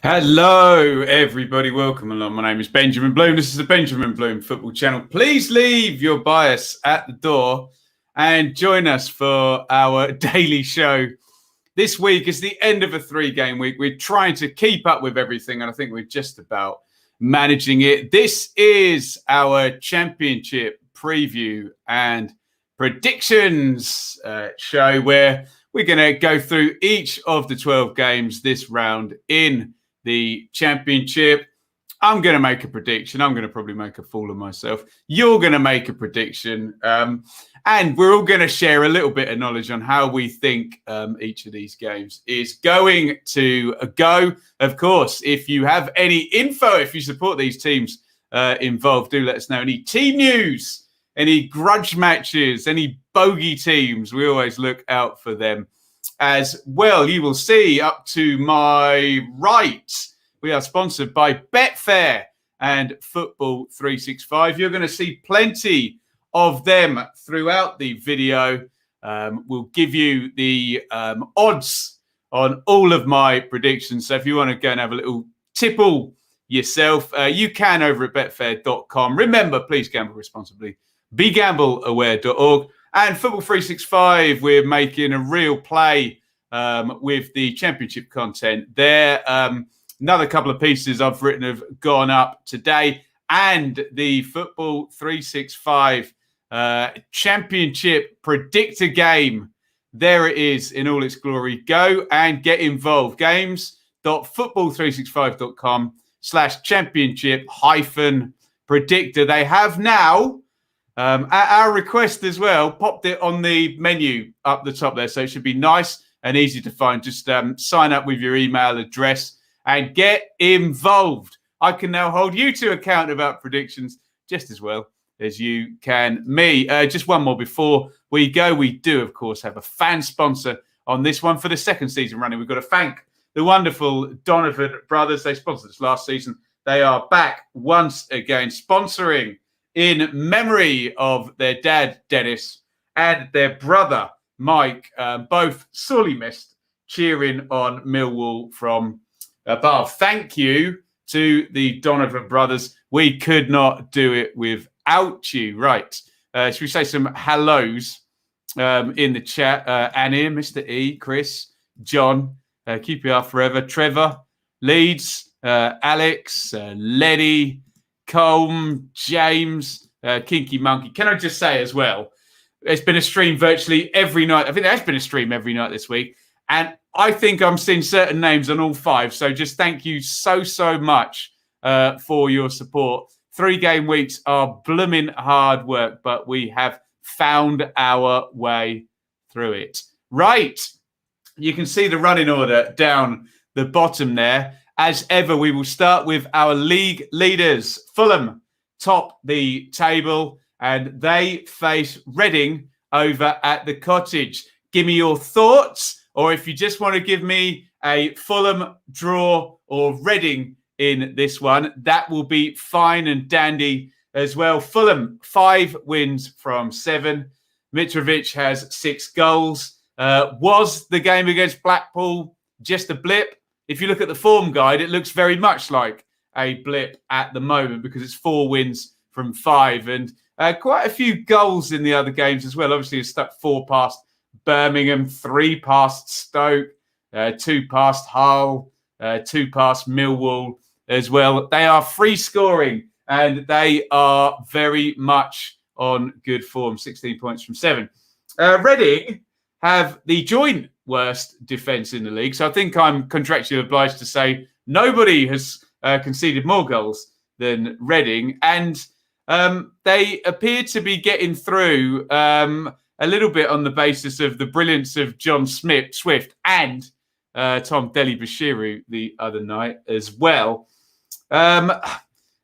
Hello, everybody. Welcome along. My name is Benjamin Bloom. This is the Benjamin Bloom Football Channel. Please leave your bias at the door and join us for our daily show. This week is the end of a 3-game week. We're trying to keep up with everything, and I think we're just about managing it. This is our championship preview and predictions show where we're going to go through each of the 12 games this round in the championship. I'm going to make a prediction. I'm going to probably make a fool of myself. You're going to make a prediction. And we're all going to share a little bit of knowledge on how we think each of these games is going to go. Of course, if you have any info, if you support these teams involved, do let us know. Any team news, any grudge matches, any bogey teams, we always look out for them as well. You will see up to my right, we are sponsored by Betfair and Football 365. You're going to see plenty of them throughout the video. We'll give you the odds on all of my predictions. So if you want to go and have a little tipple yourself, you can over at betfair.com. Remember, please gamble responsibly. BeGambleAware.org. And Football 365, we're making a real play with the championship content there. Another couple of pieces I've written have gone up today. And the Football 365 championship predictor game, there it is in all its glory. Go and get involved. Games.football365.com/championship-predictor. They have now, at our request as well, popped it on the menu up the top there. So it should be nice and easy to find. Just sign up with your email address and get involved. I can now hold you to account about predictions just as well as you can me. Just one more before we go. We do, of course, have a fan sponsor on this one for the second season running. We've got to thank the wonderful Donovan brothers. They sponsored us last season. They are back once again, sponsoring in memory of their dad, Dennis, and their brother, Mike, both sorely missed, cheering on Millwall from above. Thank you to the Donovan brothers. We could not do it without you. Right. Should we say some hellos in the chat? Annie, Mr. E, Chris, John, QPR Forever, Trevor, Leeds, Alex, Letty, Colm, James, Kinky Monkey. Can I just say as well, it's been a stream virtually every night. I think there has been a stream every night this week. And I think I'm seeing certain names on all 5. So just thank you so much for your support. 3-game weeks are blooming hard work, but we have found our way through it. Right. You can see the running order down the bottom there. As ever, we will start with our league leaders. Fulham top the table, and they face Reading over at the Cottage. Give me your thoughts, or if you just want to give me a Fulham draw or Reading in this one, that will be fine and dandy as well. Fulham, 5 wins from 7. Mitrovic has 6 goals. Was the game against Blackpool just a blip? If you look at the form guide, it looks very much like a blip at the moment because it's 4 wins from 5 and quite a few goals in the other games as well. Obviously, it's stuck 4 past Birmingham, 3 past Stoke, 2 past Hull, 2 past Millwall as well. They are free scoring and they are very much on good form, 16 points from 7. Reading have the joint worst defence in the league. So I think I'm contractually obliged to say nobody has conceded more goals than Reading. And they appear to be getting through a little bit on the basis of the brilliance of John Swift and Tom Dele-Bashiru the other night as well. Their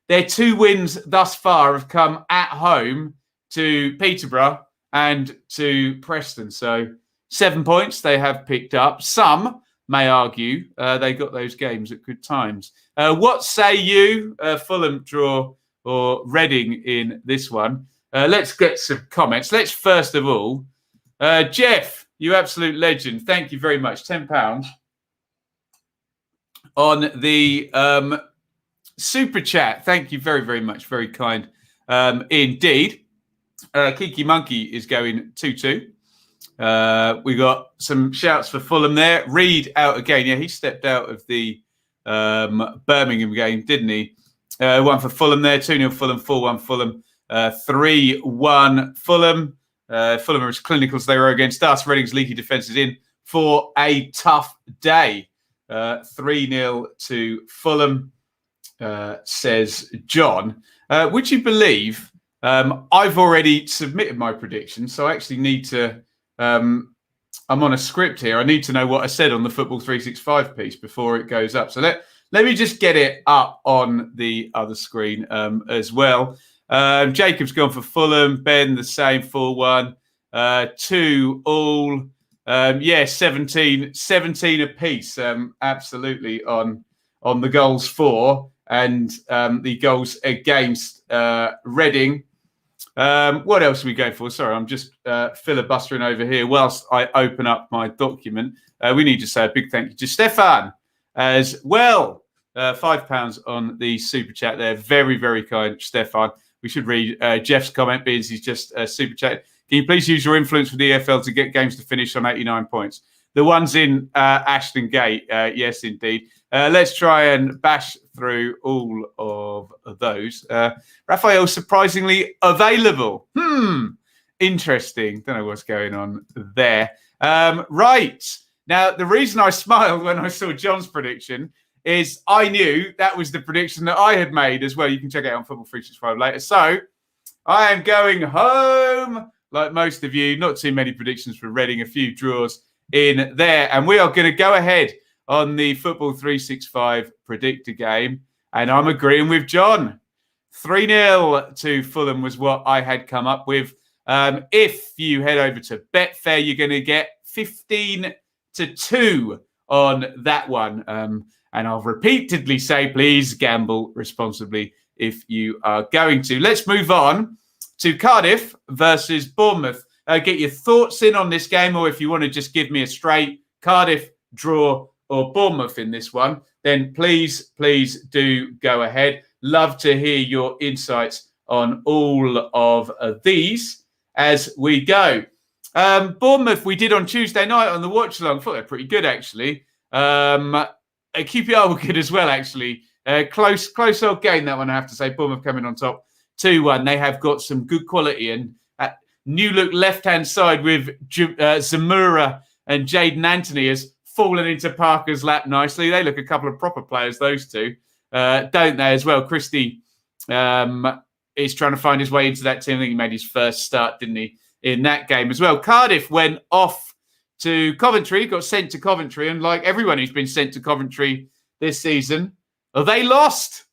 2 wins thus far have come at home to Peterborough and to Preston. So 7 points they have picked up. Some may argue they got those games at good times. What say you, Fulham draw or Reading in this one? Let's get some comments. Let's first of all, Jeff, you absolute legend. Thank you very much. £10 on the super chat. Thank you very, very much. Very kind indeed. Kiki Monkey is going 2-2. We got some shouts for Fulham there. Reed out again. Yeah, he stepped out of the Birmingham game, didn't he? One for Fulham there. 2-0 Fulham, 4-1 Fulham, 3-1 Fulham. Fulham are as clinical as they were against us. Reading's leaky defence is in for a tough day. 3-0 to Fulham, says John. Would you believe I've already submitted my prediction, so I actually need to... I'm on a script here. I need to know what I said on the Football 365 piece before it goes up. So let me just get it up on the other screen as well. Jacob's gone for Fulham. Ben, the same, 4-1. 2-all. 17 apiece. Absolutely on the goals for and the goals against Reading. What else are we going for? Sorry, I'm just filibustering over here whilst I open up my document. We need to say a big thank you to Stefan as well. £5 on the super chat there. Very, very kind, Stefan. We should read Jeff's comment because he's just super chat. Can you please use your influence with the EFL to get games to finish on 89 points? The ones in Ashton Gate, yes, indeed. Let's try and bash through all of those. Raphael, surprisingly available. Interesting. Don't know what's going on there. Right. Now, the reason I smiled when I saw John's prediction is I knew that was the prediction that I had made as well. You can check it out on Football 365 later. So I am going home, like most of you. Not too many predictions for Reading, a few draws in there. And we are going to go ahead on the Football 365 predictor game. And I'm agreeing with John. 3-0 to Fulham was what I had come up with. If you head over to Betfair, you're going to get 15-2 on that one. And I'll repeatedly say, please gamble responsibly if you are going to. Let's move on to Cardiff versus Bournemouth. Get your thoughts in on this game, or if you want to just give me a straight Cardiff draw or Bournemouth in this one, then please do go ahead. Love to hear your insights on all of these as we go. Bournemouth, we did on Tuesday night on the watch along. Thought they're pretty good, actually. QPR were good as well, actually. Close old game, that one, I have to say. Bournemouth coming on top 2-1. They have got some good quality. And at new look left-hand side with Zamora and Jaden Anthony has fallen into Parker's lap nicely. They look a couple of proper players, those two, don't they, as well? Krissy is trying to find his way into that team. I think he made his first start, didn't he, in that game as well. Cardiff went off to Coventry, got sent to Coventry, and like everyone who's been sent to Coventry this season, they lost.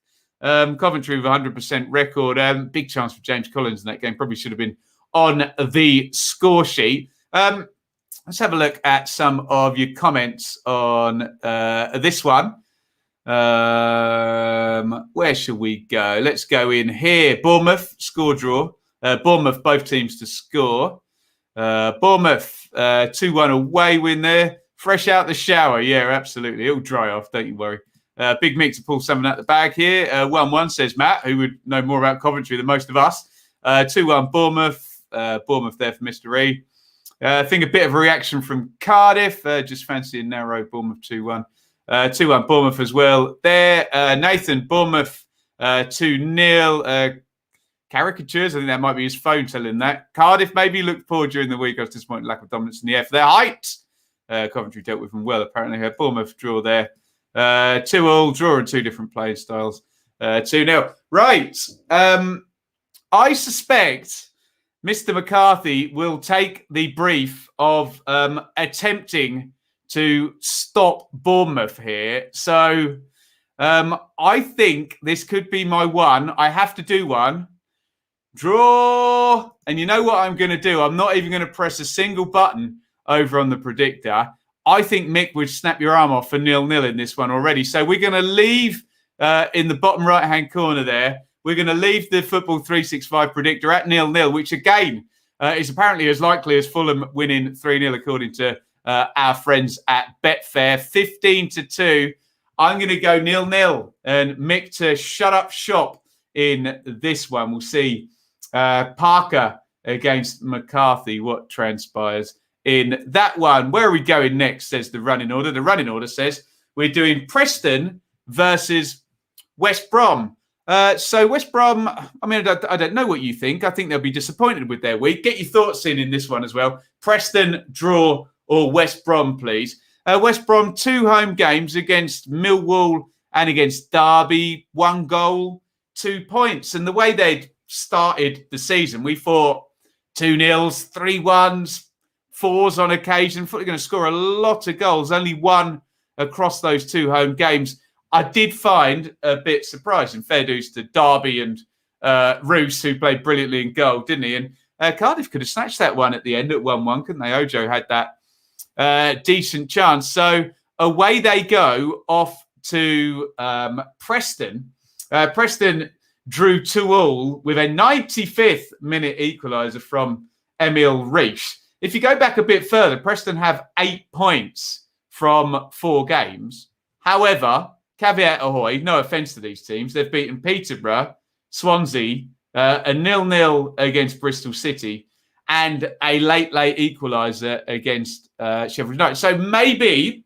Coventry with a 100% record. Big chance for James Collins in that game. Probably should have been on the score sheet. Let's have a look at some of your comments on this one. Where shall we go? Let's go in here. Bournemouth, score draw. Bournemouth, both teams to score. Bournemouth, 2-1 away win there. Fresh out the shower. Yeah, absolutely. It'll dry off, don't you worry. Big Mick to pull something out the bag here. 1-1, says Matt, who would know more about Coventry than most of us. 2-1 Bournemouth. Bournemouth there for Mr. E. I think a bit of a reaction from Cardiff. Just fancying narrow Bournemouth 2-1. 2-1 Bournemouth as well there. Nathan, Bournemouth 2-0. Caricatures, I think that might be his phone telling that. Cardiff maybe looked poor during the week. I was disappointed lack of dominance in the air for their height. Coventry dealt with them well, apparently. Bournemouth draw there. 2-2 draw in two different playing styles. 2-0. Right. I suspect Mr. McCarthy will take the brief of attempting to stop Bournemouth here. So I think this could be my one. I have to do one. Draw. And you know what I'm going to do? I'm not even going to press a single button over on the predictor. I think Mick would snap your arm off for 0-0 in this one already. So we're going to leave in the bottom right-hand corner there. We're going to leave the Football 365 predictor at 0-0, which again is apparently as likely as Fulham winning 3-0 according to our friends at Betfair. 15-2. I'm going to go 0-0 and Mick to shut up shop in this one. We'll see Parker against McCarthy, what transpires in that one. Where are we going next, says the running order. The running order says we're doing Preston versus West Brom. So West Brom, I mean, I don't know what you think. I think they'll be disappointed with their week. Get your thoughts in this one as well. Preston, draw, or West Brom, please. West Brom, 2 home games against Millwall and against Derby. 1 goal, 2 points. And the way they'd started the season, we thought 2-0s, 3-1s, 4s on occasion. Thought they're going to score a lot of goals. Only 1 across those 2 home games. I did find a bit surprising. Fair dues to Darby and Roos, who played brilliantly in goal, didn't he? And Cardiff could have snatched that one at the end at 1-1, couldn't they? Ojo had that decent chance. So away they go off to Preston. Preston drew 2-2 with a 95th minute equaliser from Emil Reich. If you go back a bit further, Preston have 8 points from 4 games. However, caveat ahoy, no offence to these teams, they've beaten Peterborough, Swansea, a 0-0 against Bristol City, and a late equaliser against Sheffield United. So maybe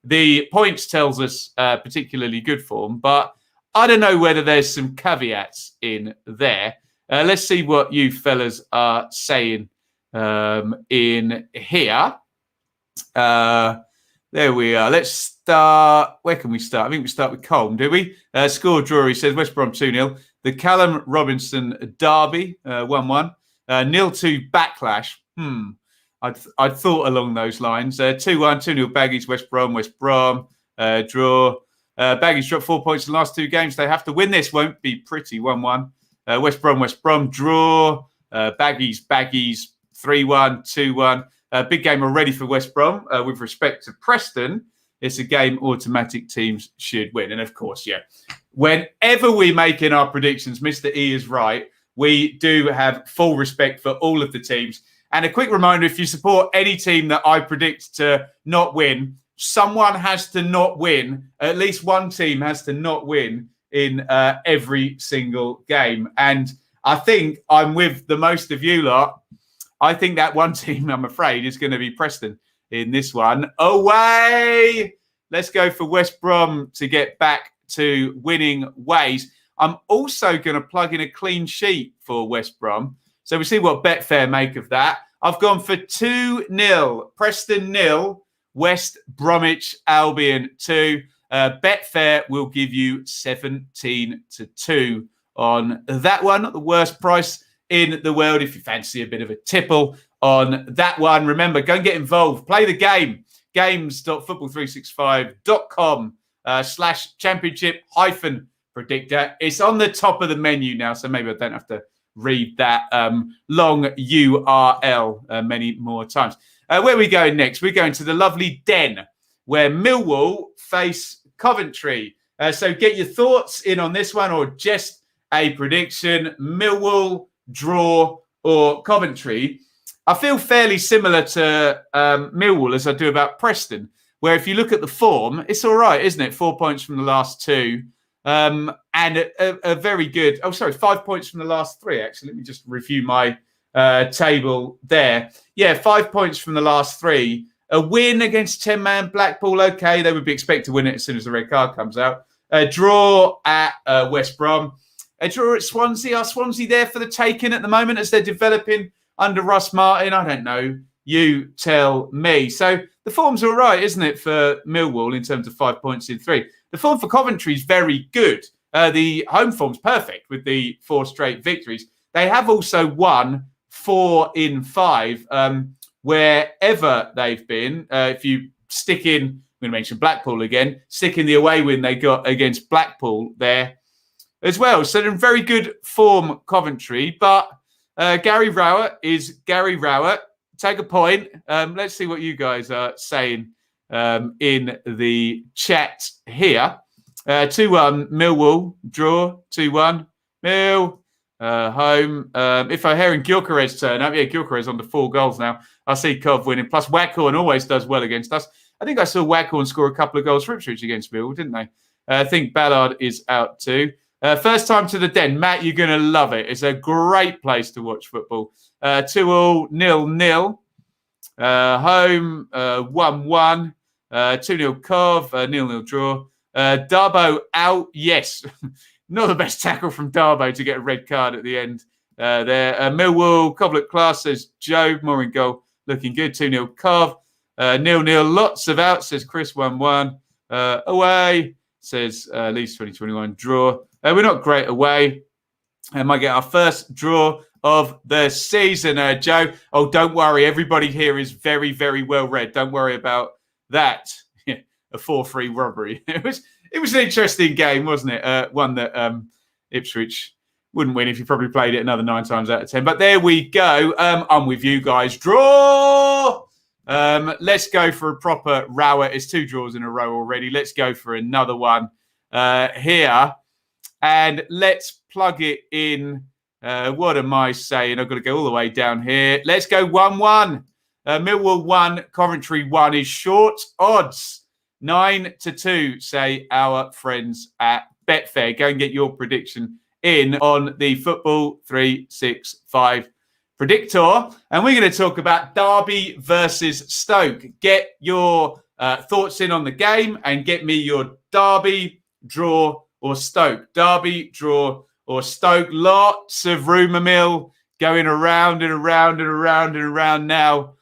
the points tells us particularly good form, but I don't know whether there's some caveats in there. Let's see what you fellas are saying in here. There we are. Let's start. Where can we start? I think we start with Colm, do we? Score draw, he says. West Brom 2-0. The Callum Robinson Derby 1-1. 0-2 backlash. I'd thought along those lines. 2-1, 2-0 Baggies, West Brom, draw. Baggies dropped 4 points in the last 2 games. They have to win this. Won't be pretty. 1-1. West Brom, draw. Baggies, 3-1, 2-1. Big game already for West Brom. With respect to Preston, it's a game automatic teams should win. And of course, whenever we make in our predictions, Mr. E is right. We do have full respect for all of the teams. And a quick reminder, if you support any team that I predict to not win, someone has to not win. At least one team has to not win in every single game. And I think I'm with the most of you lot. I think that one team, I'm afraid, is going to be Preston in this one. Away! Let's go for West Brom to get back to winning ways. I'm also going to plug in a clean sheet for West Brom. So we see what Betfair make of that. I've gone for 2-0. Preston 0, West Bromwich Albion 2. Betfair will give you 17-2 on that one. Not the worst price in the world if you fancy a bit of a tipple on that one. Remember, go and get involved. Play the game. games.football365.com/championship-predictor. It's on the top of the menu now, so maybe I don't have to read that long URL many more times. Where are we going next? We're going to the lovely Den, where Millwall face Coventry. So get your thoughts in on this one, or just a prediction. Millwall, draw, or Coventry. I feel fairly similar to Millwall as I do about Preston, where if you look at the form, it's all right, isn't it? 4 points from the last 2. And a very good... 5 points from the last 3, actually. Let me just review my table there. 5 points from the last 3. A win against 10-man Blackpool, okay. They would be expected to win it as soon as the red card comes out. A draw at West Brom. A draw at Swansea. Are Swansea there for the taking at the moment as they're developing under Russ Martin? I don't know. You tell me. So the form's all right, isn't it, for Millwall in terms of 5 points in 3? The form for Coventry is very good. The home form's perfect with the 4 straight victories. They have also won 4 in 5 wherever they've been. If you stick in, I'm going to mention Blackpool again, stick in the away win they got against Blackpool there as well. So they're in very good form, Coventry. But Gary Rowett is Gary Rowett. Take a point. Let's see what you guys are saying in the chat here. 2-1 Millwall, draw. 2-1 Mill, home. If I'm hearing Gyökeres turn up, Gyökeres on to 4 goals now. I see Cov winning. Plus Waghorn always does well against us. I think I saw Waghorn score a couple of goals for Ipswich against Millwall, didn't they? I think Ballard is out too. First time to the Den. Matt, you're going to love it. It's a great place to watch football. 2-2, 0-0. Home, 1-1. 2-0 Cov, 0-0 draw. Darbo out. Yes. Not the best tackle from Darbo to get a red card at the end there. Millwall, Coblet class, says Joe. Moran goal looking good. 2-0 Cov. 0-0. Lots of outs, says Chris. 1-1. Away, says Leeds 2021 draw. We're not great away. Might get our first draw of the season, Joe. Oh, don't worry. Everybody here is very, very well read. Don't worry about that. Yeah, a 4-3 robbery. It was an interesting game, wasn't it? One that Ipswich wouldn't win if you probably played it another 9 times out of 10. But there we go. I'm with you guys. Draw! Let's go for a proper rower. It's 2 draws in a row already. Let's go for another one here. And let's plug it in. What am I saying? I've got to go all the way down here. Let's go 1-1. Millwall 1, Coventry 1 is short odds. 9-2, say our friends at Betfair. Go and get your prediction in on the Football 365 Predictor. And we're going to talk about Derby versus Stoke. Get your thoughts in on the game and get me your Derby, draw, or Stoke. Derby, draw, or Stoke. Lots of rumour mill going around and around and around and around now,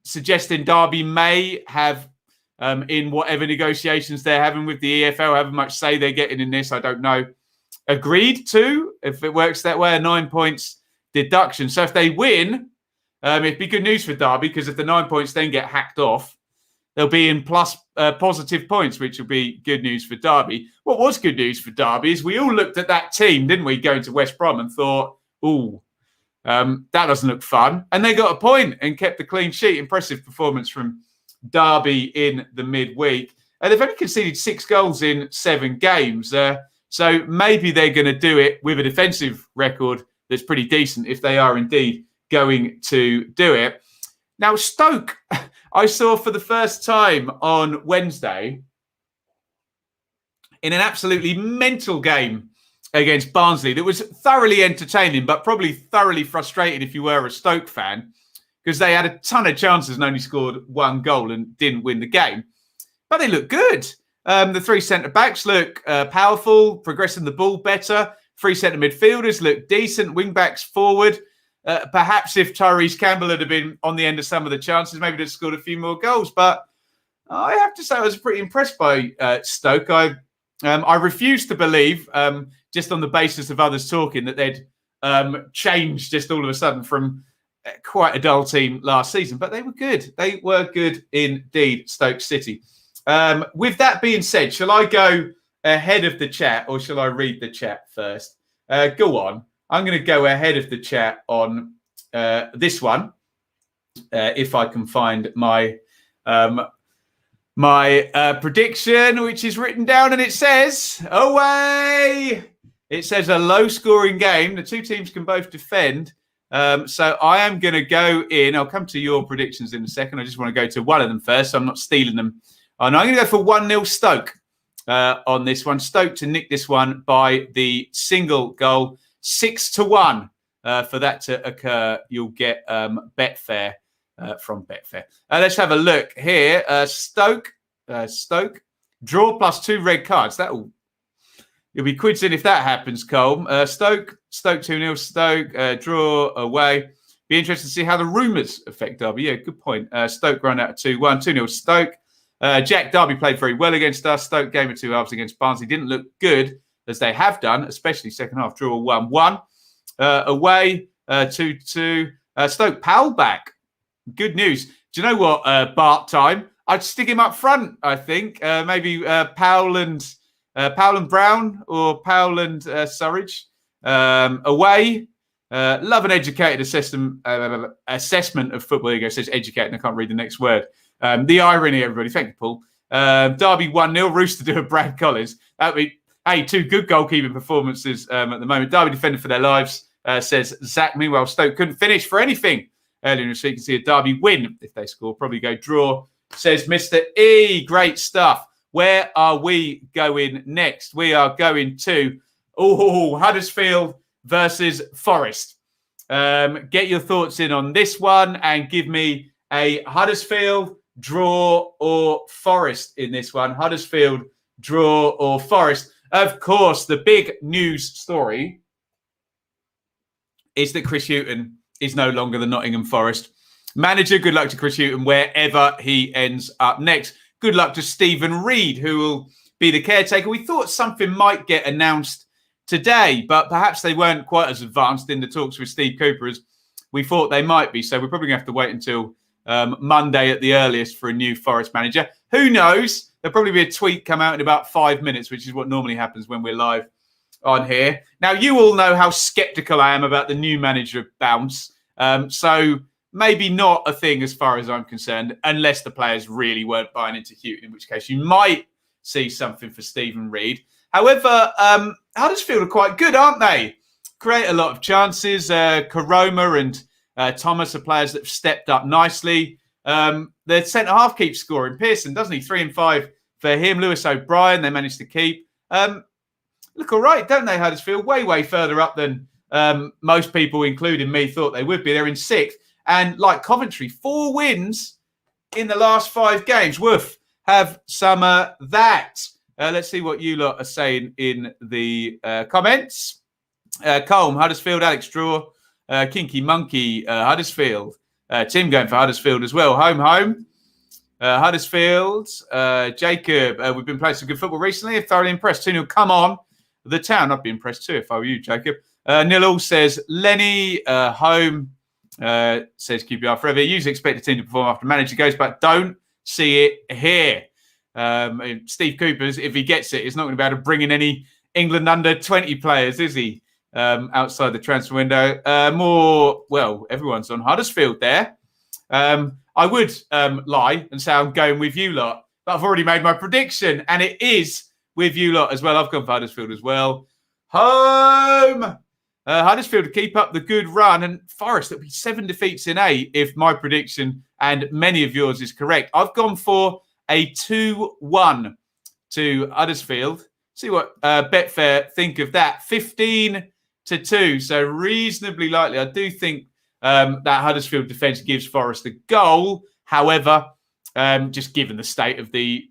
suggesting Derby may have, in whatever negotiations they're having with the EFL, however much say they're getting in this, I don't know, agreed to, if it works that way, a 9 points deduction. So if they win, it'd be good news for Derby, because if the 9 points then get hacked off, they'll be in plus positive points, which will be good news for Derby. What was good news for Derby is we all looked at that team, didn't we, going to West Brom and thought, ooh, that doesn't look fun. And they got a point and kept the clean sheet. Impressive performance from Derby in the midweek. And they've only conceded 6 goals in 7 games. So maybe they're going to do it with a defensive record that's pretty decent if they are indeed going to do it. Now, Stoke, I saw for the first time on Wednesday in an absolutely mental game against Barnsley that was thoroughly entertaining, but probably thoroughly frustrating if you were a Stoke fan, because they had a ton of chances and only scored 1 goal and didn't win the game. But they look good. The 3 centre-backs look powerful, progressing the ball better. 3 centre midfielders look decent. Wing-backs forward. Perhaps if Tyrese Campbell had been on the end of some of the chances, maybe they'd scored a few more goals. But I have to say I was pretty impressed by Stoke. I refuse to believe, just on the basis of others talking, that they'd changed just all of a sudden from quite a dull team last season. But they were good. They were good indeed, Stoke City. With that being said, shall I go ahead of the chat or shall I read the chat first? Go on. I'm going to go ahead of the chat on this one, if I can find my prediction, which is written down, and it says, away! It says a low-scoring game. The 2 teams can both defend. So I am going to go in. I'll come to your predictions in a second. I just want to go to one of them first, so I'm not stealing them. And I'm going to go for 1-0 Stoke on this one. Stoke to nick this one by the single goal. 6-1 for that to occur. You'll get Betfair from Betfair. Let's have a look here. Stoke draw plus 2 red cards. You'll be quids in if that happens, Cole. Stoke 2-0. Stoke draw away. Be interested to see how the rumours affect Derby. Yeah, good point. Stoke run out of 2-1. 2-0 Stoke. Jack, Derby played very well against us. Stoke game of 2 halves against Barnsley didn't look good, as they have done, especially second half draw 1-1. Away 2-2. Stoke Powell back. Good news. Do you know what, Bart time? I'd stick him up front, I think. Maybe Powell and Brown or Powell and Surridge. Away. Love an educated assessment of football. There you go. It says educated, and I can't read the next word. The irony, everybody. Thank you, Paul. Derby 1-0. Rooster do a Brad Collins. That'd be, hey, 2 good goalkeeping performances at the moment. Derby defended for their lives, says Zach. Meanwhile, Stoke couldn't finish for anything earlier in the week. You can see a Derby win if they score. Probably go draw says Mr. E. Great stuff. Where are we going next? We are going to Huddersfield versus Forest. Get your thoughts in on this one and give me a Huddersfield, draw or Forest in this one. Huddersfield, draw or Forest. Of course, the big news story is that Chris Hughton is no longer the Nottingham Forest manager. Good luck to Chris Hughton wherever he ends up next. Good luck to Stephen Reid, who will be the caretaker. We thought something might get announced today, but perhaps they weren't quite as advanced in the talks with Steve Cooper as we thought they might be. So we're probably going to have to wait until Monday at the earliest for a new Forest manager. Who knows? There'll probably be a tweet come out in about 5 minutes, which is what normally happens when we're live on here. Now, you all know how sceptical I am about the new manager of Bounce. So maybe not a thing as far as I'm concerned, unless the players really weren't buying into Hughton, in which case you might see something for Stephen Reid. However, Huddersfield are quite good, aren't they? Create a lot of chances. Karoma and Thomas are players that have stepped up nicely. The centre-half keeps scoring. Pearson, doesn't he? 3 and 5 for him. Lewis O'Brien, they managed to keep. Look all right, don't they, Huddersfield? Way further up than most people, including me, thought they would be. They're in 6th. And like Coventry, 4 wins in the last 5 games. Woof. Have some that. Let's see what you lot are saying in the comments. Colm, Huddersfield, Alex Draw, Kinky Monkey, Huddersfield. Tim going for Huddersfield as well. Home. Huddersfield. Jacob, we've been playing some good football recently. Thoroughly impressed. 2-0, come on. The town, I'd be impressed too if I were you, Jacob. Nil says Lenny, home. Says QPR forever. Usually expect the team to perform after manager goes, but don't see it here. Steve Cooper's, if he gets it, is not going to be able to bring in any England under 20 players, is he? Outside the transfer window. Everyone's on Huddersfield there. I would lie and say I'm going with you lot, but I've already made my prediction, and it is with you lot as well. I've gone for Huddersfield as well. Home! Huddersfield to keep up the good run, and Forest, that'll be 7 defeats in 8 if my prediction and many of yours is correct. I've gone for a 2-1 to Huddersfield. See what Betfair think of that. 15-2, so reasonably likely. I do think that Huddersfield defence gives Forest a goal. However, just given the state of the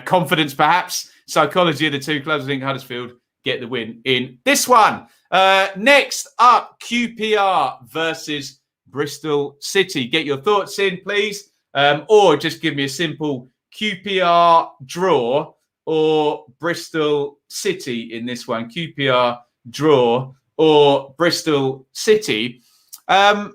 confidence, perhaps, psychology of the two clubs, I think Huddersfield get the win in this one. Next up, QPR versus Bristol City. Get your thoughts in, please. Or just give me a simple QPR draw or Bristol City in this one. QPR draw or Bristol City. And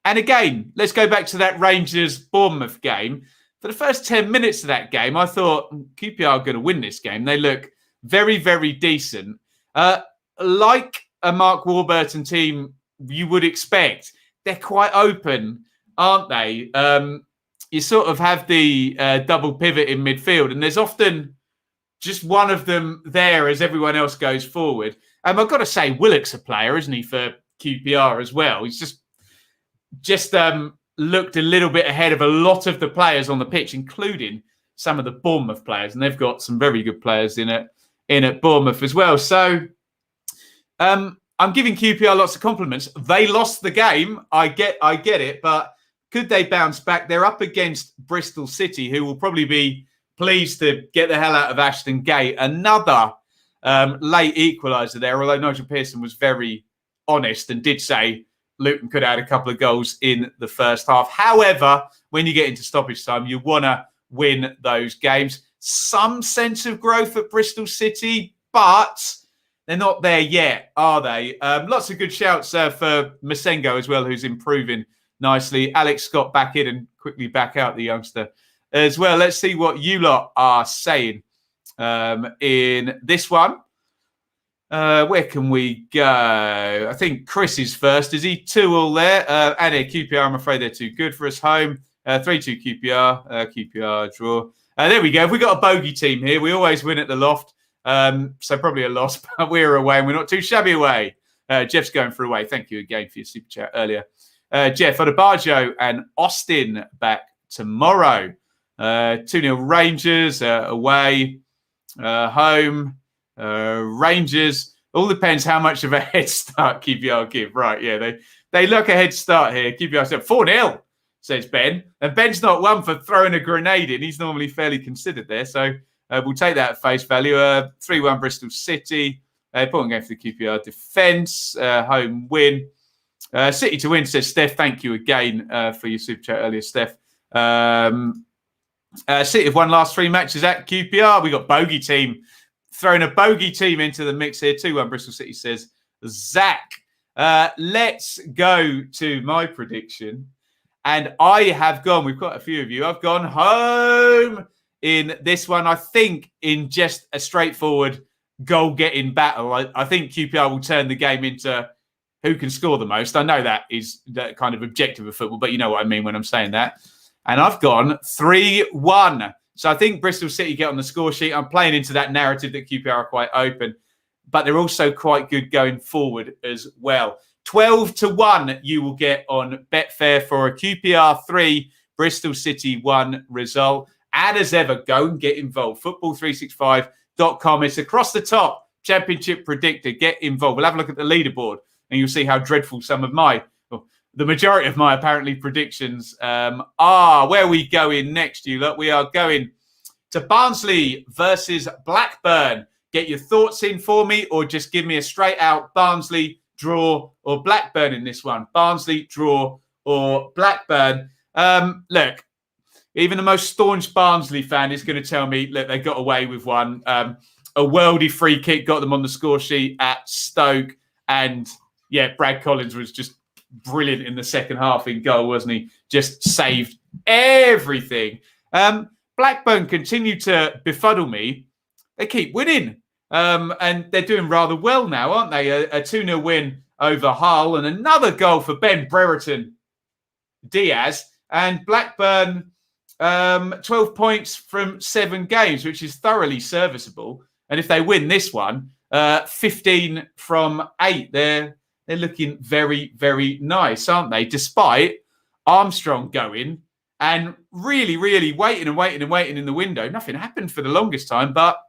again, let's go back to that Rangers-Bournemouth game. For the first 10 minutes of that game, I thought QPR are going to win this game. They look very, very decent. Like a Mark Warburton team you would expect, they're quite open, aren't they? You sort of have the double pivot in midfield, and there's often just one of them there as everyone else goes forward. I've got to say, Willock's a player, isn't he, for QPR as well? He's just looked a little bit ahead of a lot of the players on the pitch, including some of the Bournemouth players, and they've got some very good players in at Bournemouth as well. So I'm giving QPR lots of compliments. They lost the game. I get it, but could they bounce back? They're up against Bristol City, who will probably be pleased to get the hell out of Ashton Gate. Another late equaliser there, although Nigel Pearson was very honest and did say Luton could add a couple of goals in the first half. However, when you get into stoppage time, you want to win those games. Some sense of growth at Bristol City, but they're not there yet, are they? Lots of good shouts for Masengo as well, who's improving nicely. Alex Scott back in and quickly back out, the youngster as well. Let's see what you lot are saying in this one. Where can we go? I think Chris is first. Is he 2-2 there? And QPR, I'm afraid they're too good for us. Home, 3-2 QPR. QPR draw. There we go. If we got a bogey team here, we always win at the Loft. So probably a loss, but we're away and we're not too shabby away. Jeff's going for away. Thank you again for your super chat earlier. Jeff Odebajo and Austin back tomorrow. 2-0 Rangers, away, home, Rangers. All depends how much of a head start QPR give. Right, yeah, they look a head start here. QPR said 4-0, says Ben. And Ben's not one for throwing a grenade in. He's normally fairly considered there. So we'll take that at face value. 3-1 Bristol City. Important game for the QPR defence. Home win. City to win, says Steph. Thank you again for your super chat earlier, Steph. City have won last 3 matches at QPR. We got bogey team. Throwing a bogey team into the mix here. 2-1 Bristol City, says Zach. Let's go to my prediction. And I have gone, we've got a few of you, I've gone home in this one. I think in just a straightforward goal-getting battle. I think QPR will turn the game into who can score the most. I know that is that kind of objective of football, but you know what I mean when I'm saying that. And I've gone 3-1. So I think Bristol City get on the score sheet. I'm playing into that narrative that QPR are quite open, but they're also quite good going forward as well. 12-1 you will get on Betfair for a QPR 3, Bristol City 1 result. And as ever, go and get involved. Football365.com. It's across the top. Championship predictor. Get involved. We'll have a look at the leaderboard and you'll see how dreadful some of the majority of my apparently predictions are. Where are we going next, you lot? We are going to Barnsley versus Blackburn. Get your thoughts in for me, or just give me a straight out Barnsley, draw, or Blackburn in this one. Barnsley, draw, or Blackburn. Look, even the most staunch Barnsley fan is going to tell me, look, they got away with one. A worldy free kick got them on the score sheet at Stoke. And yeah, Brad Collins was just brilliant in the second half in goal, wasn't he? Just saved everything. Blackburn continue to befuddle me. They keep winning. And they're doing rather well now, aren't they? A 2-0 win over Hull and another goal for Ben Brereton Diaz. And Blackburn, 12 points from 7 games, which is thoroughly serviceable. And if they win this one, 15 from 8, they're looking very, very nice, aren't they? Despite Armstrong going and really, really waiting in the window. Nothing happened for the longest time, but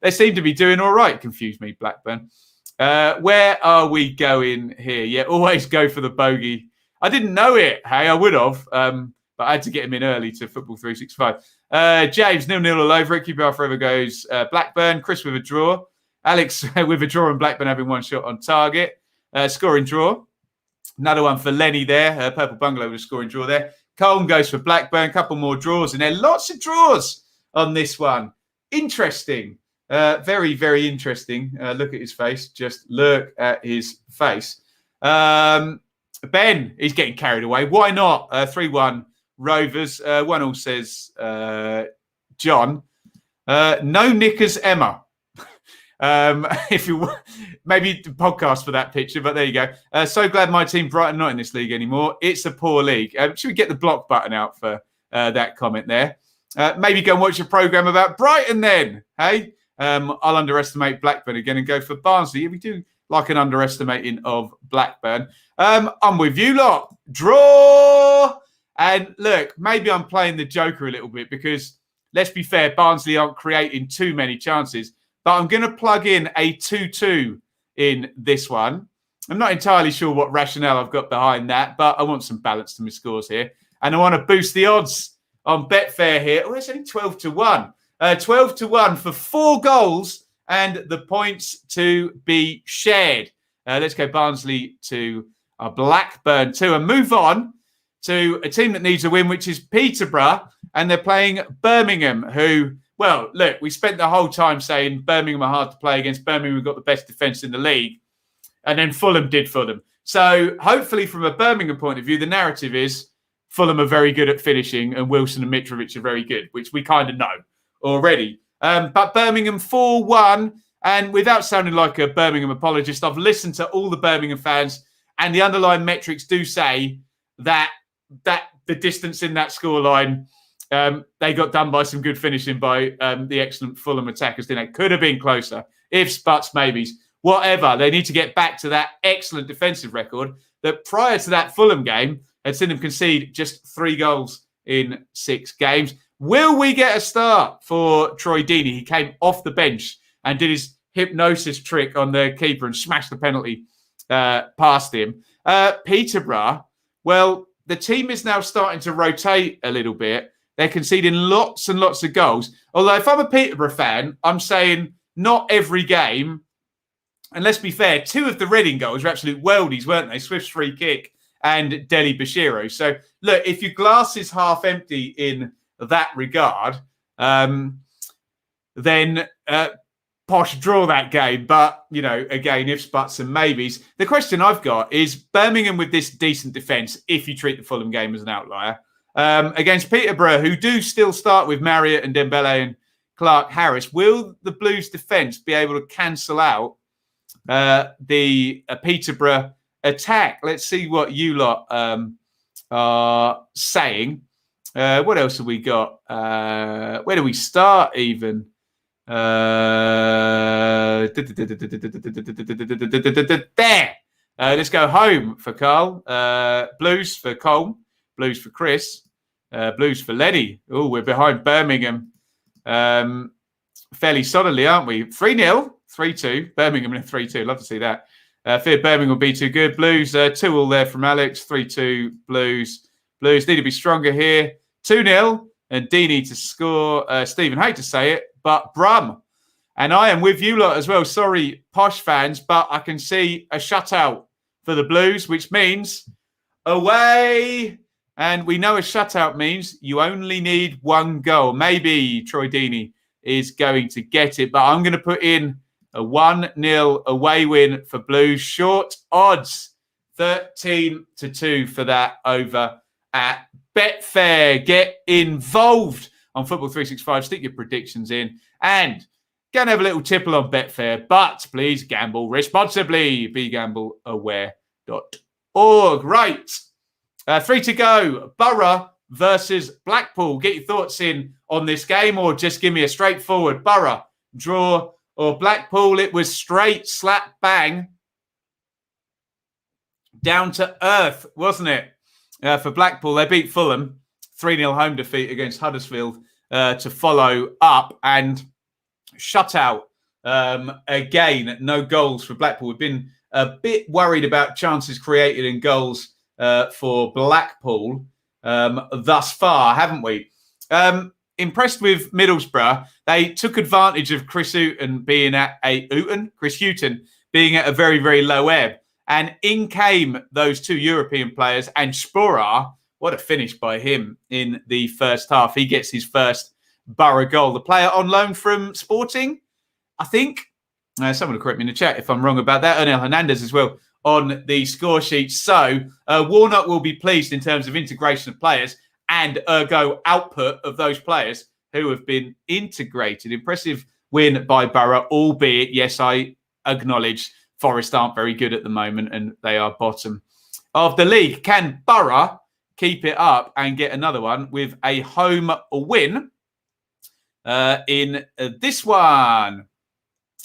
they seem to be doing all right. Confused me, Blackburn. Where are we going here? Yeah, always go for the bogey. I didn't know it. Hey, I would have, but I had to get him in early to Football 365. James, 0-0 all over it. QPR forever goes Blackburn. Chris with a draw. Alex with a draw and Blackburn having one shot on target. Scoring draw. Another one for Lenny there. Purple Bungalow with a scoring draw there. Colm goes for Blackburn. Couple more draws in there. Lots of draws on this one. Interesting. Very, very interesting. Look at his face. Just look at his face. Ben, he's getting carried away. Why not? 3-1 Rovers. 1-1 says John. No knickers, Emma. If you maybe the podcast for that picture, but there you go. So glad my team Brighton not in this league anymore. It's a poor league. Should we get the block button out for that comment there? Maybe go and watch a program about Brighton then. Hey, I'll underestimate Blackburn again and go for Barnsley. We do like an underestimating of Blackburn. I'm with you lot. Draw. And look, maybe I'm playing the Joker a little bit because let's be fair, Barnsley aren't creating too many chances. But I'm going to plug in a 2-2 in this one. I'm not entirely sure what rationale I've got behind that, but I want some balance to my scores here. And I want to boost the odds on Betfair here. Oh, it's only 12-1. 12-1 for 4 goals and the points to be shared. Let's go Barnsley to Blackburn 2 and move on to a team that needs a win, which is Peterborough. And they're playing Birmingham, who... Well, look, we spent the whole time saying Birmingham are hard to play against. Birmingham have got the best defence in the league. And then Fulham did Fulham. So hopefully from a Birmingham point of view, the narrative is Fulham are very good at finishing and Wilson and Mitrovic are very good, which we kind of know already. But Birmingham 4-1. And without sounding like a Birmingham apologist, I've listened to all the Birmingham fans and the underlying metrics do say that the distance in that scoreline... they got done by some good finishing by the excellent Fulham attackers. It could have been closer. Ifs, buts, maybes, whatever. They need to get back to that excellent defensive record that prior to that Fulham game had seen them concede just 3 goals in 6 games. Will we get a start for Troy Deeney? He came off the bench and did his hypnosis trick on the keeper and smashed the penalty past him. Peterborough, well, the team is now starting to rotate a little bit. They're conceding lots and lots of goals. Although if I'm a Peterborough fan, I'm saying not every game. And let's be fair, 2 of the Reading goals were absolute worldies, weren't they? Swift's free kick and Deli Bashiro. So, look, if your glass is half empty in that regard, then Posh draw that game. But, you know, again, ifs, buts and maybes. The question I've got is Birmingham with this decent defence, if you treat the Fulham game as an outlier, against Peterborough, who do still start with Marriott and Dembele and Clark Harris, will the Blues defence be able to cancel out the Peterborough attack? Let's see what you lot are saying. What else have we got? Where do we start even? There. Let's go home for Carl. Blues for Cole. Blues for Chris. Blues for Lenny. Oh, we're behind Birmingham fairly solidly, aren't we? 3-0. 3-2. Birmingham in a 3-2. Love to see that. Fear Birmingham will be too good. Blues, 2-all there from Alex. 3-2 Blues. Blues need to be stronger here. 2-0. And Deeney to score. Stephen, hate to say it, but Brum. And I am with you lot as well. Sorry, Posh fans, but I can see a shutout for the Blues, which means away. And we know a shutout means you only need 1 goal. Maybe Troy Deeney is going to get it, but I'm going to put in a 1-0 away win for Blues. Short odds, 13-2 for that over at Betfair. Get involved on Football 365. Stick your predictions in and go and have a little tipple on Betfair. But please gamble responsibly. BeGambleAware.org. Right. 3 to go. Borough versus Blackpool. Get your thoughts in on this game, or just give me a straightforward Borough, draw, or Blackpool. It was straight slap bang down to earth, wasn't it? For Blackpool, they beat Fulham 3-0 home defeat against Huddersfield to follow up, and shut out again. No goals for Blackpool. We've been a bit worried about chances created and goals for Blackpool thus far, haven't we? Impressed with Middlesbrough. They took advantage of Chris Hughton being at a very, very low ebb. And in came those 2 European players, and Sporar, what a finish by him in the first half. He gets his first Borough goal. The player on loan from Sporting, I think. Someone will correct me in the chat if I'm wrong about that. Ernel Hernandez as well on the score sheet. So Warnock will be pleased in terms of integration of players and ergo output of those players who have been integrated. Impressive win by Borough, albeit, yes, I acknowledge Forest aren't very good at the moment and they are bottom of the league. Can Borough keep it up and get another one with a home win in this one?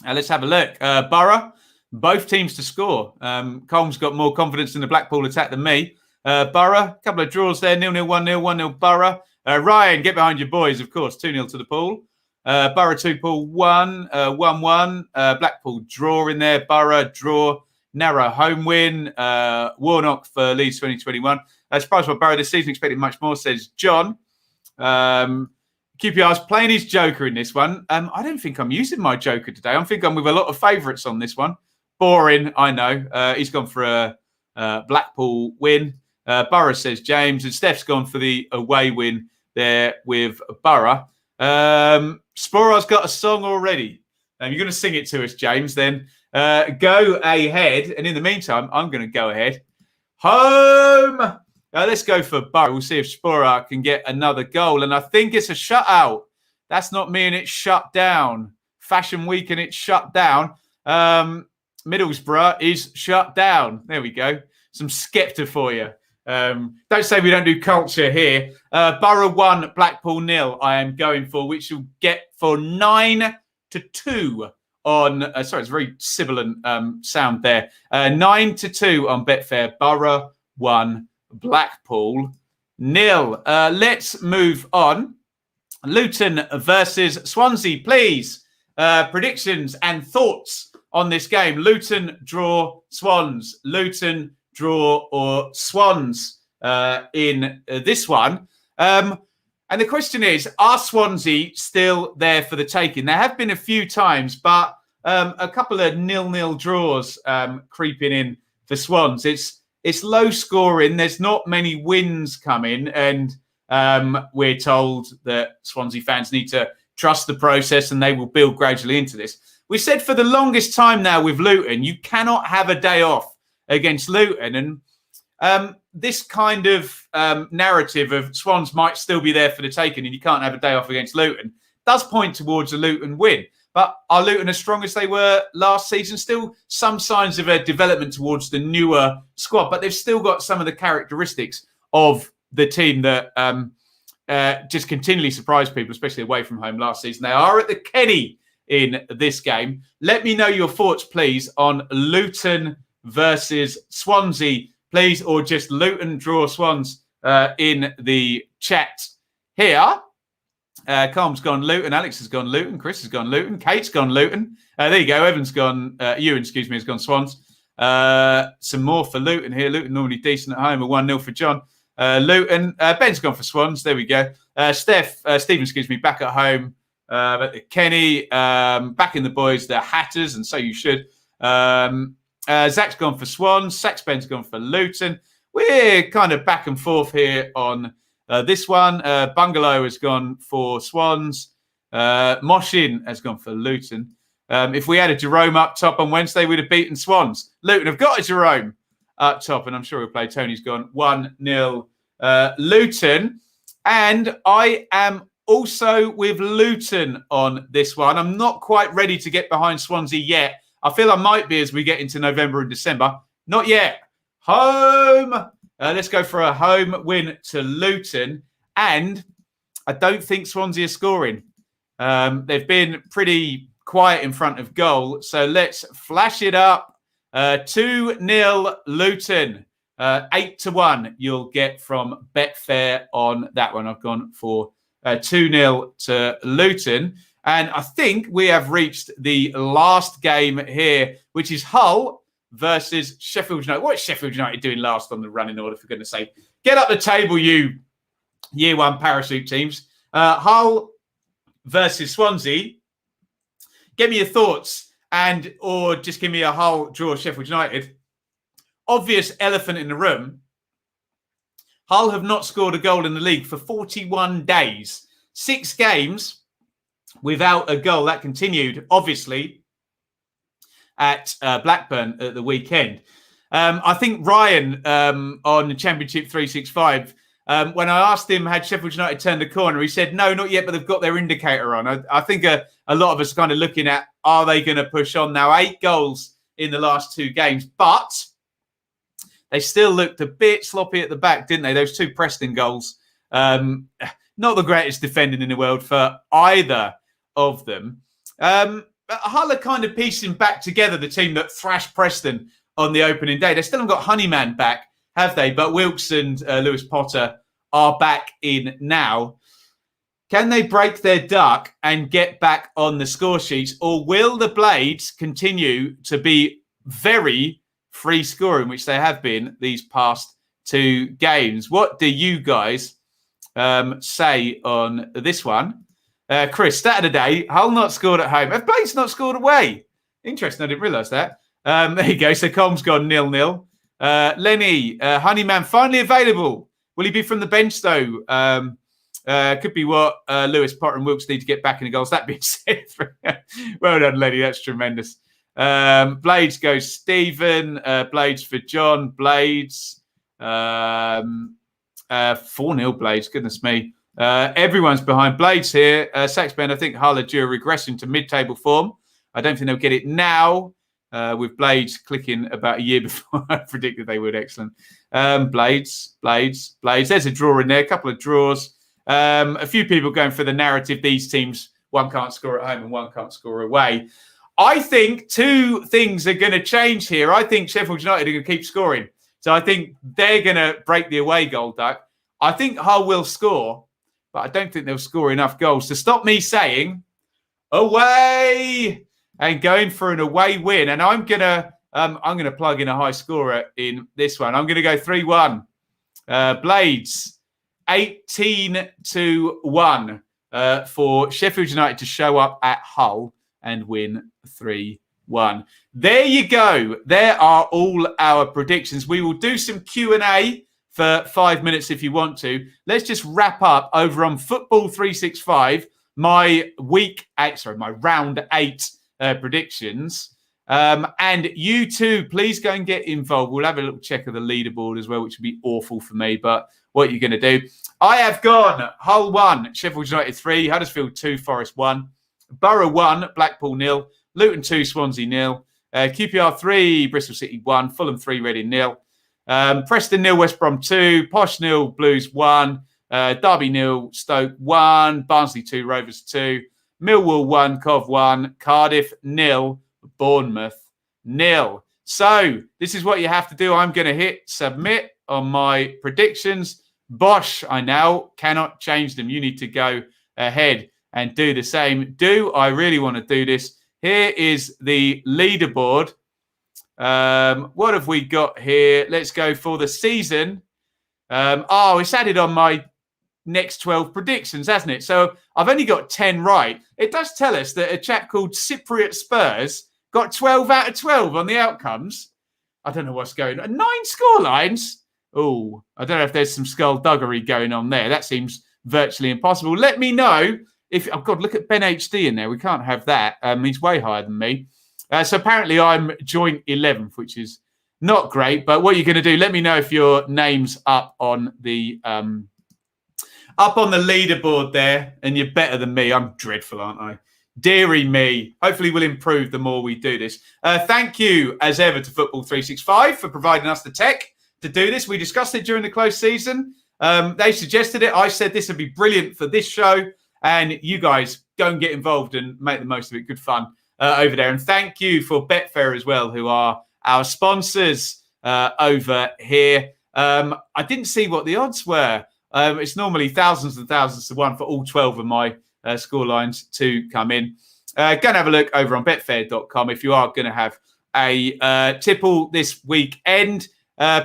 Let's have a look. Borough, both teams to score. Colm's got more confidence in the Blackpool attack than me. Borough, a couple of draws there. 0-0, 1-0, 1-0 Borough. Ryan, get behind your boys, of course. 2-0 to the Pool. Borough 2, Pool 1, 1-1. Blackpool draw in there. Borough draw. Narrow home win. Warnock for Leeds 2021. Surprised by Borough this season. Expected much more, says John. QPR's playing his Joker in this one. I don't think I'm using my Joker today. I think I'm with a lot of favourites on this one. Boring, I know. He's gone for a Blackpool win. Borough, says James. And Steph's gone for the away win there with Borough. Sporar's got a song already. You're going to sing it to us, James, then. Go ahead. And in the meantime, I'm going to go ahead. Home! Let's go for Borough. We'll see if Sporar can get another goal. And I think it's a shutout. That's not me and it's shut down. Fashion Week and it's shut down. Middlesbrough is shut down. There we go. Some Skepta for you. Don't say we don't do culture here. Borough 1, Blackpool 0 I am going for, which will get for 9-2 on... sorry, it's a very sibilant sound there. 9-2 on Betfair. Borough 1, Blackpool Let's move on. Luton versus Swansea, please. Predictions and thoughts on this game. Luton, draw, Swans. Luton, draw, or Swans in this one. And the question is, are Swansea still there for the taking? There have been a few times, but a couple of 0-0 draws creeping in for Swans. It's low scoring. There's not many wins coming, and we're told that Swansea fans need to trust the process and they will build gradually into this. We said for the longest time now with Luton, you cannot have a day off against Luton. And this kind of narrative of Swans might still be there for the taking and you can't have a day off against Luton does point towards a Luton win. But are Luton as strong as they were last season? Still some signs of a development towards the newer squad, but they've still got some of the characteristics of the team that just continually surprised people, especially away from home last season. They are at the Kenny in this game. Let me know your thoughts, please, on Luton versus Swansea, please, or just Luton draw Swans in the chat here. Calm's gone Luton. Alex has gone Luton. Chris has gone Luton. Kate's gone Luton. There you go. Evan's gone. Ewan, excuse me, has gone Swans. Some more for Luton here. Luton normally decent at home. A 1-0 for John. Luton. Ben's gone for Swans. There we go. Stephen, excuse me, back at home. Kenny, back in the boys. They're Hatters, and so you should. Zach's gone for Swans. Ben's gone for Luton. We're kind of back and forth here on this one. Bungalow has gone for Swans. Moshin has gone for Luton. If we had a Jerome up top on Wednesday, we'd have beaten Swans. Luton have got a Jerome up top, and I'm sure he'll play. Tony's gone 1-0 Luton. And I am also with Luton on this one. I'm not quite ready to get behind Swansea yet. I feel I might be as we get into November and December. Not yet. Home. Let's go for a home win to Luton. And I don't think Swansea are scoring. They've been pretty quiet in front of goal. So let's flash it up. 2-0 Luton. 8-1 you'll get from Betfair on that one. I've gone for 2-0 to Luton. And I think we have reached the last game here, which is Hull versus Sheffield United. What is Sheffield United doing last on the running order, for goodness sake? Get up the table, you year one parachute teams. Hull versus Swansea. Give me your thoughts, or just give me a Hull draw Sheffield United. Obvious elephant in the room. Hull have not scored a goal in the league for 41 days. 6 games without a goal. That continued, obviously, at Blackburn at the weekend. I think Ryan on the Championship 365, when I asked him, had Sheffield United turned the corner, he said, no, not yet, but they've got their indicator on. I think a lot of us are kind of looking at, are they going to push on now? 8 goals in the last 2 games, but they still looked a bit sloppy at the back, didn't they? Those 2 Preston goals. Not the greatest defending in the world for either of them. Hull are kind of piecing back together the team that thrashed Preston on the opening day. They still haven't got Honeyman back, have they? But Wilkes and Lewis Potter are back in now. Can they break their duck and get back on the score sheets? Or will the Blades continue to be very free scoring, which they have been these past 2 games? What do you guys say on this one? Chris, stat of the day, Hull not scored at home. Have Blades not scored away? Interesting, I didn't realise that. There you go. So Colm's gone 0-0. Lenny, Honeyman finally available. Will he be from the bench though? Could be what Lewis, Potter and Wilkes need to get back in the goals. That being said, well done, Lenny. That's tremendous. Blades goes Stephen. Blades for John. Blades. 4-0 Blades. Goodness me. Everyone's behind Blades here. Saxben, I think Hull are due a regression to mid-table form. I don't think they'll get it now. With Blades clicking about a year before I predicted they would. Excellent. Blades. There's a draw in there. A couple of draws. A few people going for the narrative. These teams, one can't score at home and one can't score away. I think 2 things are going to change here. I think Sheffield United are going to keep scoring. So I think they're going to break the away goal duck. I think Hull will score, but I don't think they'll score enough goals to stop me saying away and going for an away win. And I'm gonna plug in a high scorer in this one. I'm gonna go 3-1. Blades 18-1 for Sheffield United to show up at Hull and win 3-1. There you go. There are all our predictions. We will do some Q&A for 5 minutes if you want to. Let's just wrap up over on Football 365, my round 8 predictions. And you too, please go and get involved. We'll have a little check of the leaderboard as well, which would be awful for me, but what are you going to do? I have gone Hull 1, Sheffield United 3, Huddersfield 2, Forest 1, Borough 1, Blackpool 0, Luton 2, Swansea 0, QPR 3, Bristol City 1, Fulham 3, Reading 0, Preston 0, West Brom 2, Posh 0, Blues 1, Derby 0, Stoke 1, Barnsley 2, Rovers 2, Millwall 1, Cov 1, Cardiff 0, Bournemouth 0. So this is what you have to do. I'm going to hit submit on my predictions. Bosh, I now cannot change them. You need to go ahead and do the same. Do I really want to do this? Here is the leaderboard. What have we got here? Let's go for the season. It's added on my next 12 predictions, hasn't it? So I've only got 10 right. It does tell us that a chap called Cypriot Spurs got 12 out of 12 on the outcomes. I don't know what's going on. 9 scorelines. Oh, I don't know if there's some skullduggery going on there. That seems virtually impossible. Let me know if... Oh, God, look at Ben HD in there. We can't have that. He's way higher than me. So apparently I'm joint 11th, which is not great. But what you're going to do, let me know if your name's up on the leaderboard there, and you're better than me. I'm dreadful, aren't I? Deary me. Hopefully we'll improve the more we do this. Thank you, as ever, to Football 365 for providing us the tech to do this. We discussed it during the closed season. They suggested it. I said this would be brilliant for this show, and you guys go and get involved and make the most of it. Good fun over there. And thank you for Betfair as well, who are our sponsors over here. I didn't see what the odds were. It's normally thousands and thousands to one for all 12 of my score lines to come in. Go and have a look over on betfair.com if you are going to have a tipple this weekend.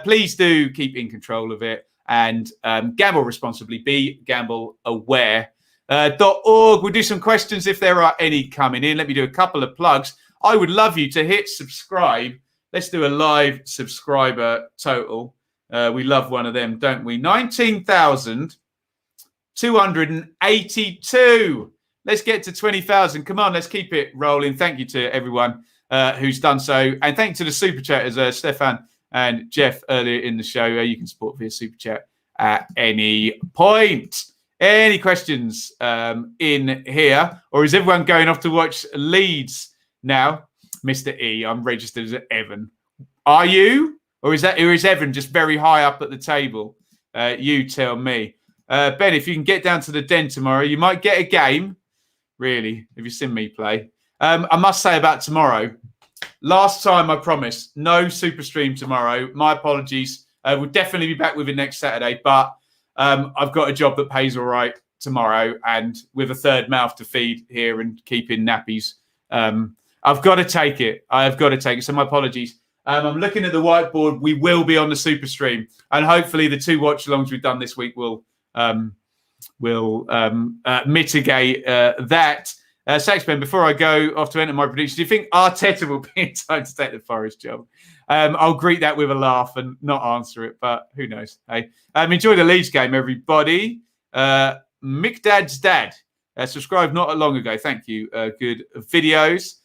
Please do keep in control of it and gamble responsibly. Be gamble aware. .org. We'll do some questions if there are any coming in. Let me do a couple of plugs. I would love you to hit subscribe. Let's do a live subscriber total. We love one of them, don't we? 19,282. Let's get to 20,000. Come on, let's keep it rolling. Thank you to everyone who's done so. And thank you to the Super Chatters, Stefan and Jeff, earlier in the show. You can support via Super Chat at any point. Any questions in here? Or is everyone going off to watch Leeds now? Mr. E, I'm registered as Evan. Are you? Or is Evan just very high up at the table? You tell me. Ben, if you can get down to the den tomorrow, you might get a game. Really, have you seen me play? I must say about tomorrow. Last time, I promise, no super stream tomorrow. My apologies. We'll definitely be back with it next Saturday, but I've got a job that pays all right tomorrow, and with a third mouth to feed here and keeping nappies, I've got to take it. I have got to take it. So my apologies. I'm looking at the whiteboard. We will be on the super stream, and hopefully the 2 watch-alongs we've done this week will mitigate that. Saxpen, before I go off to enter my predictions, do you think Arteta will be in time to take the Forest job? I'll greet that with a laugh and not answer it, but who knows? Hey, enjoy the Leeds game, everybody. Mick Dad subscribed not long ago. Thank you. Good videos.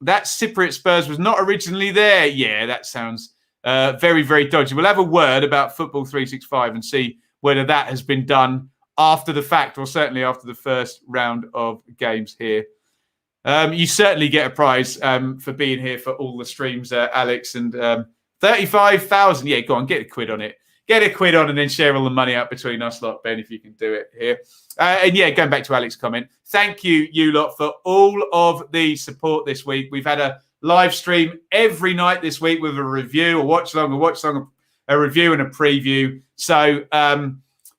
That Cypriot Spurs was not originally there. Yeah, that sounds very, very dodgy. We'll have a word about Football 365 and see whether that has been done after the fact, or certainly after the first round of games here. You certainly get a prize for being here for all the streams, Alex. And 35,000. Yeah, go on, get a quid on it. Get a quid on and then share all the money out between us lot, Ben, if you can do it here. And yeah, going back to Alex's comment, thank you, you lot, for all of the support this week. We've had a live stream every night this week with a review, a watch-along, a review and a preview. So,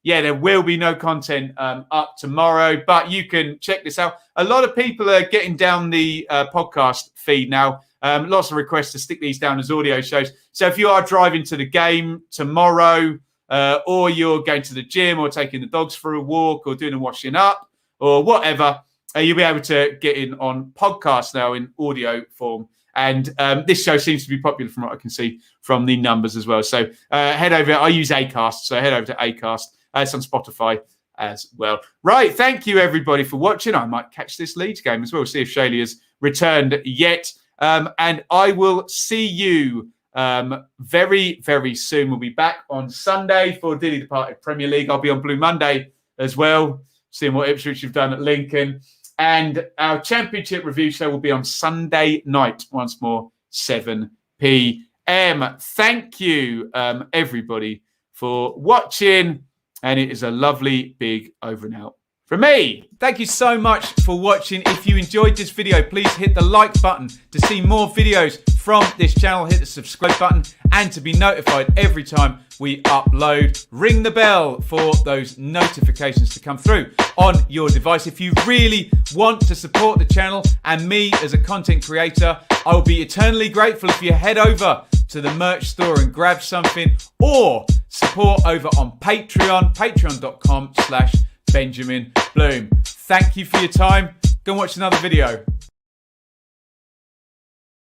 there will be no content up tomorrow, but you can check this out. A lot of people are getting down the podcast feed now. Lots of requests to stick these down as audio shows. So if you are driving to the game tomorrow, or you're going to the gym or taking the dogs for a walk or doing a washing up or whatever, you'll be able to get in on podcast now in audio form. And this show seems to be popular from what I can see from the numbers as well. So head over. I use Acast, so head over to Acast. It's on Spotify as well. Right, thank you everybody for watching. I might catch this Leeds game as well, see if Shaylee has returned yet. And I will see you very, very soon. We'll be back on Sunday for Dearly Departed Premier League. I'll be on Blue Monday as well, seeing what Ipswich have done at Lincoln. And our Championship review show will be on Sunday night, once more, 7 p.m. Thank you, everybody, for watching. And it is a lovely big over and out from me. Thank you so much for watching. If you enjoyed this video, please hit the like button to see more videos from this channel. Hit the subscribe button and to be notified every time we upload. Ring the bell for those notifications to come through on your device. If you really want to support the channel and me as a content creator, I will be eternally grateful if you head over to the merch store and grab something, or support over on Patreon, patreon.com/Benjamin Bloom. Thank you for your time. Go and watch another video.